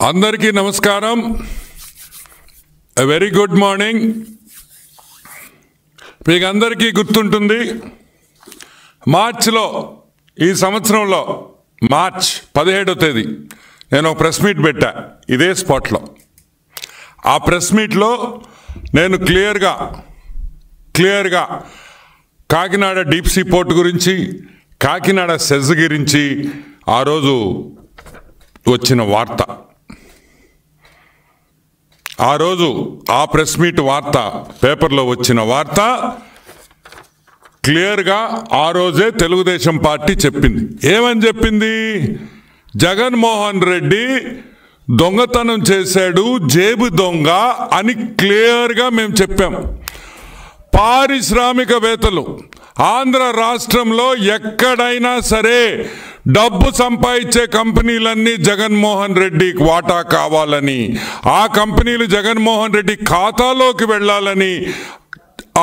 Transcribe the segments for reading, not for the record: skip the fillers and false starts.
అందరికీ నమస్కారం. Very good morning. మీకు అందరికీ గుర్తుంటుంది, మార్చిలో ఈ సంవత్సరంలో మార్చ్ 17వ తేదీ నేను ఒక ప్రెస్ మీట్ పెట్టా ఇదే స్పాట్లో. ఆ ప్రెస్ మీట్లో నేను క్లియర్గా కాకినాడ డీప్ సీ పోర్ట్ గురించి, కాకినాడ సెజ్ గురించి ఆ రోజు వచ్చిన వార్త, ఆ రోజు ఆ ప్రెస్ మీట్ వార్త, పేపర్లో వచ్చిన వార్త క్లియర్గా ఆ రోజే తెలుగుదేశం పార్టీ చెప్పింది. ఏమని చెప్పింది? జగన్మోహన్ రెడ్డి దొంగతనం చేశాడు, జేబు దొంగ అని క్లియర్గా మేము చెప్పాం. పారిశ్రామికవేత్తలు ఆంధ్ర రాష్ట్రంలో ఎక్కడైనా సరే డబ్బు సంపాదించే కంపెనీలన్నీ జగన్మోహన్ రెడ్డికి వాటా కావాలని, ఆ కంపెనీలు జగన్మోహన్ రెడ్డి ఖాతాలోకి వెళ్ళాలని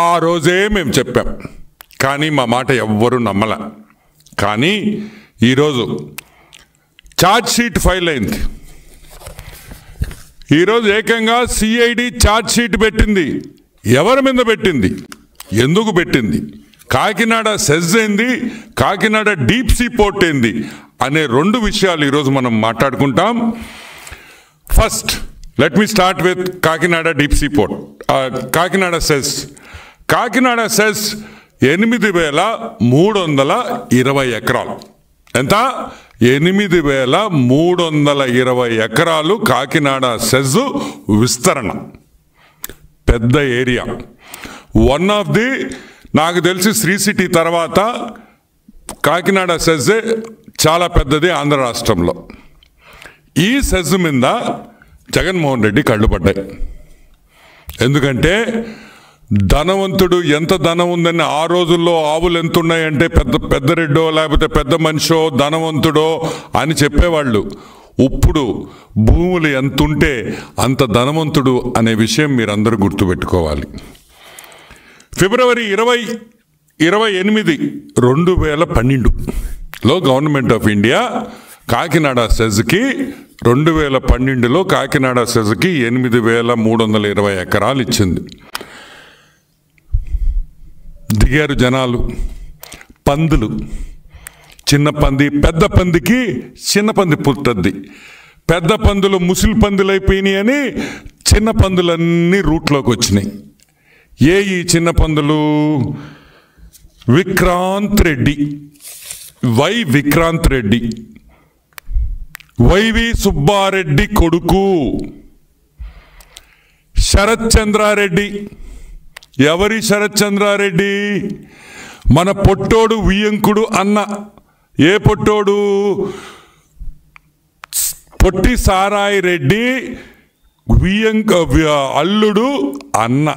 ఆ రోజే మేము చెప్పాం. కానీ మా మాట ఎవ్వరూ నమ్మల. కానీ ఈరోజు ఛార్జ్ షీట్ ఫైల్ అయింది. ఈరోజు ఏకంగా సిఐడి ఛార్జ్ షీట్ పెట్టింది. ఎవరి మీద పెట్టింది, ఎందుకు పెట్టింది, కాకినాడ సెజ్ ఏంది, కాకినాడ డీప్ సీ పోర్ట్ ఏంది అనే రెండు విషయాలు ఈరోజు మనం మాట్లాడుకుంటాం. First let me start with Kakinada deep sea port. Kakinada SEZ. Kakinada SEZ 8,320 ఎకరాలు. ఎంత? 8,320 ఎకరాలు కాకినాడ సెజ్ విస్తరణ. పెద్ద ఏరియా. వన్ ఆఫ్ ది, నాకు తెలిసి శ్రీ సిటీ తర్వాత కాకినాడ సెజ్ చాలా పెద్దది ఆంధ్ర రాష్ట్రంలో. ఈ సెజ్ మీద జగన్మోహన్ రెడ్డి కళ్ళు పడ్డాయి. ఎందుకంటే ధనవంతుడు, ఎంత ధనం ఉందని ఆ రోజుల్లో ఆవులు ఎంత ఉన్నాయంటే పెద్ద రెడ్డో లేకపోతే పెద్ద మనిషో ధనవంతుడో అని చెప్పేవాళ్ళు. ఇప్పుడు భూములు ఎంత ఉంటే అంత ధనవంతుడు అనే విషయం మీరందరూ గుర్తుపెట్టుకోవాలి. ఫిబ్రవరి 28, 2012లో గవర్నమెంట్ ఆఫ్ ఇండియా కాకినాడ సెజ్కి 2012లో కాకినాడ సెజ్కి 8,320 ఎకరాలు ఇచ్చింది. దిగారు జనాలు. పందులు, చిన్న పంది, పెద్ద పందికి చిన్న పంది పుట్టద్ది. పెద్ద పందులు ముసిలి పందులు అయిపోయినాయి అని చిన్న పందులన్నీ రూట్లోకి వచ్చినాయి. ఈ చిన్న పందులు? విక్రాంత్ రెడ్డి, విక్రాంత్ రెడ్డి, వైవి సుబ్బారెడ్డి కొడుకు శరత్ చంద్రారెడ్డి. ఎవరి శరత్ చంద్రారెడ్డి? మన పొట్టోడు వియంకుడు అన్న. ఏ పొట్టోడు? పొట్టి సారాయి రెడ్డి అల్లుడు అన్న.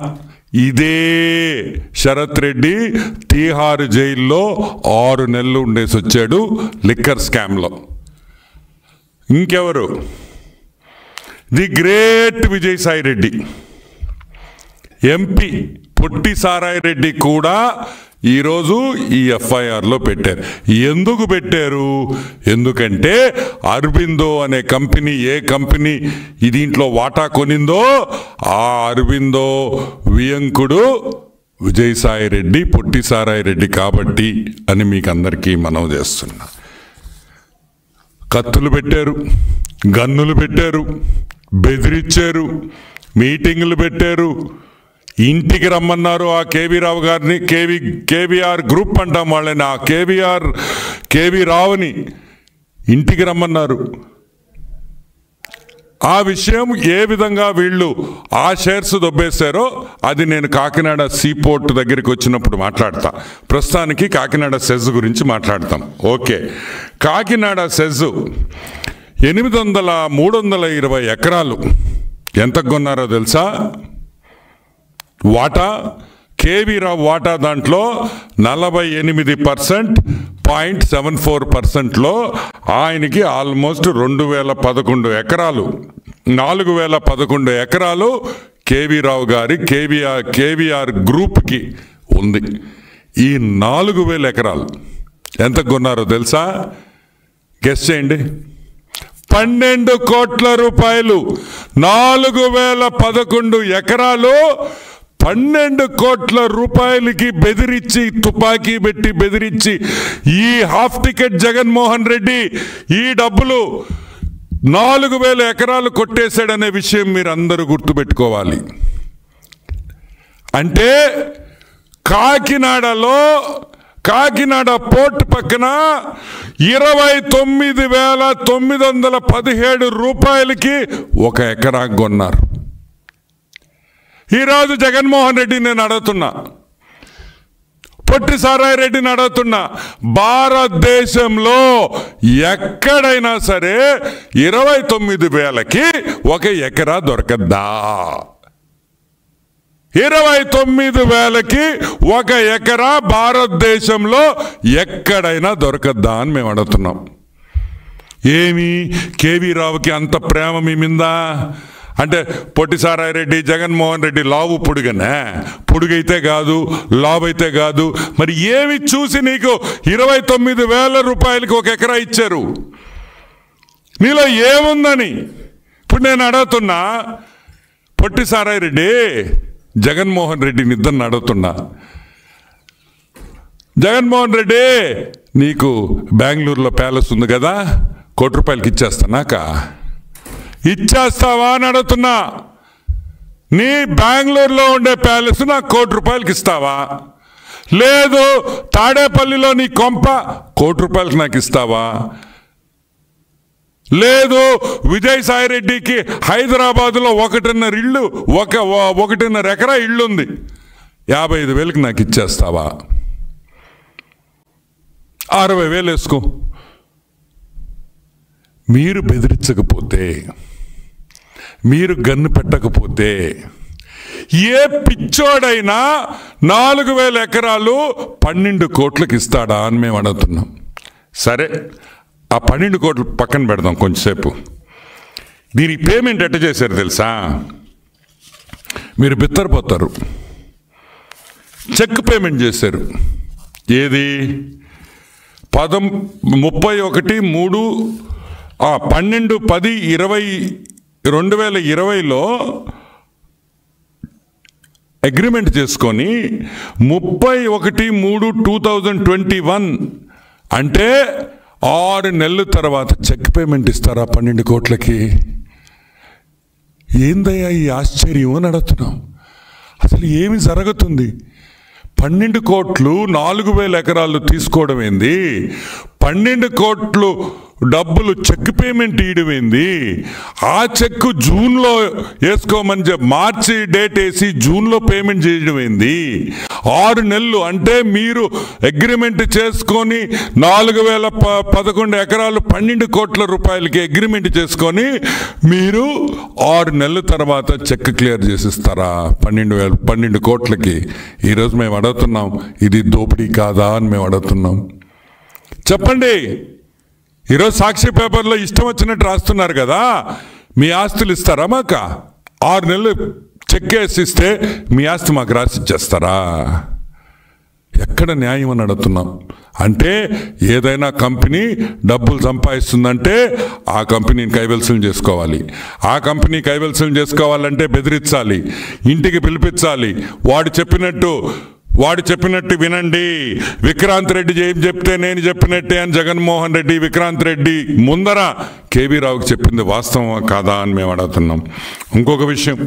ఇదే శరత్ రెడ్డి తీహార్ జైల్లో 6 నెలలు ఉండేసి వచ్చాడు లిక్కర్ స్కామ్లో. ఇంకెవరు? The great Vijayasai Reddy, MP. పొట్టి సారాయి రెడ్డి కూడా ఈరోజు ఈ ఎఫ్ఐఆర్లో పెట్టారు. ఎందుకు పెట్టారు? ఎందుకంటే అరబిందో అనే కంపెనీ, ఏ కంపెనీ దీంట్లో వాటా కొనిందో ఆ అరబిందో వియంకుడు విజయసాయి రెడ్డి, పొట్టి సారాయి రెడ్డి కాబట్టి అని మీకు అందరికీ మనవి చేస్తున్నా. కత్తులు పెట్టారు, గన్నులు పెట్టారు, బెదిరించారు, మీటింగులు పెట్టారు, ఇంటికి రమ్మన్నారు ఆ కేవీ రావు గారిని. కేవీఆర్ గ్రూప్ అంటాం వాళ్ళని. ఆ కేవీ రావుని ఇంటికి రమ్మన్నారు. ఆ విషయం ఏ విధంగా వీళ్ళు ఆ షేర్స్ దొబ్బేశారో అది నేను కాకినాడ సీపోర్ట్ దగ్గరికి వచ్చినప్పుడు మాట్లాడతా. ప్రస్తుతానికి కాకినాడ సెజ్ గురించి మాట్లాడతాం. ఓకే, కాకినాడ సెజ్ 320 ఎకరాలు ఎంత కొన్నారో తెలుసా? వాటా కేవీ రావు వాటా దాంట్లో 48.74%లో ఆయనకి ఆల్మోస్ట్ 2011 ఎకరాలు, 4011 ఎకరాలు కేవీ రావు గారి కేవీఆర్ గ్రూప్కి ఉంది. ఈ 4000 ఎకరాలు ఎంత కొన్నారో తెలుసా? గెస్ చేయండి. 12 కోట్ల రూపాయలు. 4011 ఎకరాలు 12 కోట్ల రూపాయలకి బెదిరించి, తుపాకీ పెట్టి బెదిరించి ఈ హాఫ్ టికెట్ జగన్మోహన్ రెడ్డి ఈ డబ్బులు 4000 ఎకరాలు కొట్టేశాడనే విషయం మీరు అందరూ గుర్తుపెట్టుకోవాలి. అంటే కాకినాడ పోర్ట్ పక్కన 29,917 రూపాయలకి 1 ఎకరా కొన్నారు. ఈరోజు జగన్మోహన్ రెడ్డి నేను అడుగుతున్నా, పొట్టి సారాయి రెడ్డిని అడుగుతున్నా, భారతదేశంలో ఎక్కడైనా సరే 29,000కి 1 ఎకరా దొరకద్దా? 29,000కి 1 ఎకరా భారతదేశంలో ఎక్కడైనా దొరకద్దా అని మేము అడుగుతున్నాం. ఏమి కేవీ రావుకి అంత ప్రేమ మీ మీద? అంటే పొట్టి సారాయి రెడ్డి, జగన్మోహన్ రెడ్డి లావు పొడుగనే? పొడుగైతే కాదు, లావు అయితే కాదు. మరి ఏమి చూసి నీకు 29,000 రూపాయలకి 1 ఎకరా ఇచ్చారు? నీలో ఏముందని ఇప్పుడు నేను అడుగుతున్నా. పొట్టి సారాయి రెడ్డి, జగన్మోహన్ రెడ్డిని ఇద్దరిని అడుగుతున్నా. జగన్మోహన్ రెడ్డి, నీకు బెంగళూరులో ప్యాలెస్ ఉంది కదా, 1 కోటి రూపాయలకి ఇచ్చేస్తానాక ఇచ్చేస్తావా అని అడుగుతున్నా. నీ బెంగళూరులో ఉండే ప్యాలెస్ నాకు 1 కోటి రూపాయలకి ఇస్తావా? లేదు తాడేపల్లిలో నీ కొంప 1 కోటి రూపాయలకి నాకు ఇస్తావా? లేదు విజయసాయి రెడ్డికి హైదరాబాదులో 1.5 ఇళ్ళు, 1.5 ఎకరా ఇళ్ళు ఉంది, 55,000కి నాకు ఇచ్చేస్తావా? 60,000 వేసుకో. మీరు బెదిరించకపోతే, మీరు గన్ను పెట్టకపోతే ఏ పిచ్చోడైనా 4,000 ఎకరాలు 12 కోట్లకి ఇస్తాడా అని మేము అడుగుతున్నాం. సరే, ఆ 12 కోట్లు పక్కన పెడదాం కొంచెంసేపు. దీనికి పేమెంట్ ఎట్ట చేశారు తెలుసా? మీరు బిత్తరపోతారు. చెక్ పేమెంట్ చేశారు. ఏది? 2020లో అగ్రిమెంట్ చేసుకొని 31/3/2021 అంటే 6 నెలల తర్వాత చెక్ పేమెంట్ ఇస్తారా 12 కోట్లకి? ఏందయ్యా ఈ ఆశ్చర్యం అని అడుగుతున్నాం. అసలు ఏమి జరుగుతుంది? 12 కోట్లు 4,000 ఎకరాలు తీసుకోవడం ఏంది? 12 కోట్లు డబ్బులు చెక్ పేమెంట్ ఇవ్వడం ఏంది? ఆ చెక్ జూన్లో వేసుకోమని మార్చి డేట్ వేసి జూన్లో పేమెంట్ చేయడం ఏంది? 6 నెలలు అంటే మీరు అగ్రిమెంట్ చేసుకొని 4,011 ఎకరాలు 12 కోట్ల రూపాయలకి అగ్రిమెంట్ చేసుకొని మీరు 6 నెలల తర్వాత చెక్ క్లియర్ చేసిస్తారా 12 కోట్లకి? ఈరోజు మేము అడుగుతున్నాం, ఇది దోపిడీ కాదా అని మేము అడుగుతున్నాం. చెప్పండి. ఈరోజు సాక్షి పేపర్లో ఇష్టం వచ్చినట్టు రాస్తున్నారు కదా, మీ ఆస్తులు ఇస్తారా మాకు? 6 నెలలు చెక్ వేసి ఇస్తే మీ ఆస్తి మాకు రాసి ఇచ్చేస్తారా? ఎక్కడ న్యాయం అని అడుగుతున్నాం. అంటే ఏదైనా కంపెనీ డబ్బులు సంపాదిస్తుందంటే ఆ కంపెనీని కైవల్సం చేసుకోవాలి. ఆ కంపెనీ కైవల్సం చేసుకోవాలంటే బెదిరించాలి, ఇంటికి పిలిపించాలి, వాడు చెప్పినట్టు వినండి. విక్రాంత్ రెడ్డి ఏం చెప్తే నేను చెప్పినట్టే అని జగన్మోహన్ రెడ్డి విక్రాంత్ రెడ్డి ముందర కేవీ రావుకి చెప్పింది వాస్తవం కాదా అని మేము అడుగుతున్నాం. ఇంకొక విషయం,